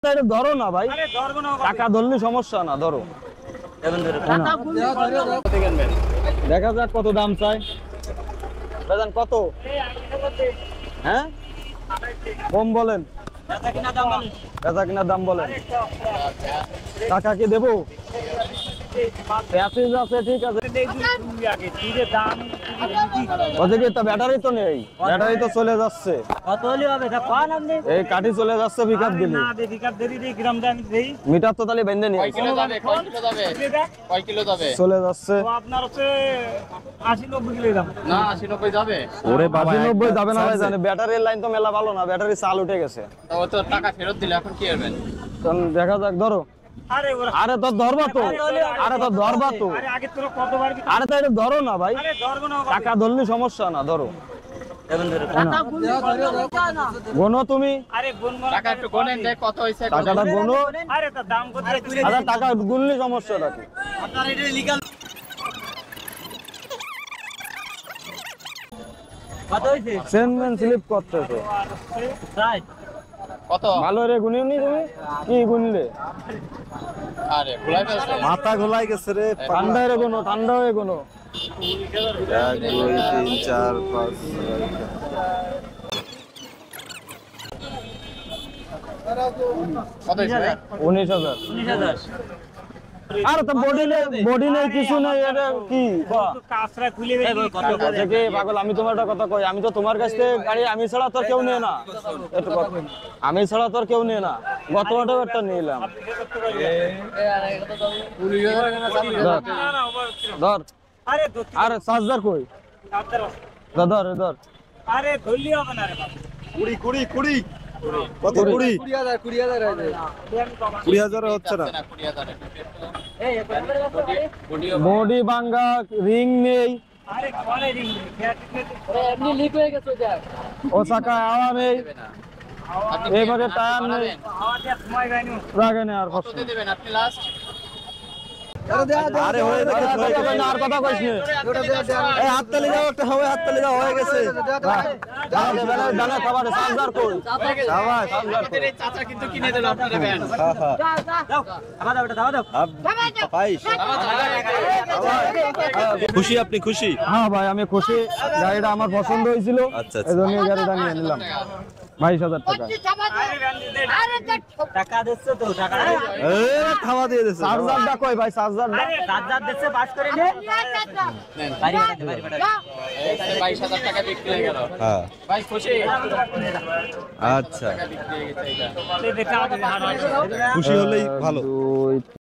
তাহলে ধরো না ভাই, টাকা ধরলে সমস্যা না, ধরো। দেখা যাক কত দাম চাই। বেজান কত? হ্যাঁ, কম বলেন, বেচা কিনা দাম বলেন। টাকা কি দেবো? প্যাসেজ আছে, ঠিক আছে। ব্যাটারি তো নেই, ব্যাটারি তো চলে যাচ্ছে। এই কাঠি চলে যাচ্ছে পিকআপ দিলে। মিটার তো তাহলে বেঁধে নিয়ে চলে যাচ্ছে। আপনার হচ্ছে 80-90 কিলো দাম না, 80-90 যাবে। ওরে বাবা, 80-90 যাবে না ভাই, জানে ব্যাটারির লাইন তো মেলা ভালো না, ব্যাটারি চাল উঠে গেছে। ও তো টাকা ফেরত দিলে এখন কি করবেন? দেখা যাক, ধরো। আরে তো ধরবা তো, আরে তো ধরবা তো, আরে তো এটা ধরো না ভাই, টাকা ধরলে সমস্যা না, ধরো। গোনো তুমি, টাকা একটু গোনেন, দেখ কত হইছে। টাকাটা গোনো। আরে তো দাম কত? আরে টাকা গুনলে সমস্যাটা কি? আপনার এটা লিগ্যাল কত হইছে? সেনমেন স্লিপ করতেছে। কত? ভালো রে গুনিও নি তুমি, কি গুনলে? আরে ভুলাই ফেলছে, মাথা ঘোলাই গেছে রে। ঠান্ডা রে কোনো, ঠান্ডা হয়ে কোনো। 1 2 3 4 5 কত হইছে? 19,000। আরে তো বডি নেই, কিছু নেই, এটা কি কাছরা খুলে বেরিয়ে কত থেকে পাগল? আমি তোমার একটা কথা কই, আমি তো তোমার কাছ থেকে গাড়ি, আমি ছাড়া তোর কেউ নেয় না। একটু কথা, আমি ছাড়া তোর কেউ নেয় না। গত বছর একটা নিলাম। ধর, আরে আরে চার্জার কই? ধর ধর। আরে ধরলি হবে না রে বাবা। 20 20 কত 20? 20,000 হচ্ছে না। বডি ভাঙ্গা, রিং নেই, আরে কলে রিং এমনি লিক হয়ে গেছে যা। ও চাকা হাওয়া নেই, এইভাবে টায়ার নেই, আমাদের সময় গাইনি রাগে নেই আর কষ্ট। কত দেবেন আপনি লাস্ট? আরে হয়ে গেছে, আর কথা কইস নি। এই হাততালি দাও, একটা হবে, হাততালি দাও, হয়ে গেছে। জানা খাবার চার্জার কই? শাবাশ। আমাদের এই চাচা কিন্তু কিনে দিল আপনারা ভ্যান। দাও আমাদের ওটা দাও। পাইস। খুশি আপনি, খুশি? হ্যাঁ ভাই, আমি খুশি, গাড়িটা আমার পছন্দ হয়েছিল, আচ্ছা, আচ্ছা। এই জন্য গাড়িটা নিয়ে নিলাম। 22,000 টাকা। টাকা দিচ্ছে তো, টাকা এ খাওয়া দিয়ে দিছে। চার্জারটা কই ভাই? চার্জারটা চার্জার দিচ্ছে পাস করে নে। বাড়ি বাড়ি 22,000 টাকা বিক্রি হয়ে গেল। হ্যাঁ, ভাই খুশি? আচ্ছা। বিক্রি হয়ে গেছে এটা। খুশি হলেই ভালো। 2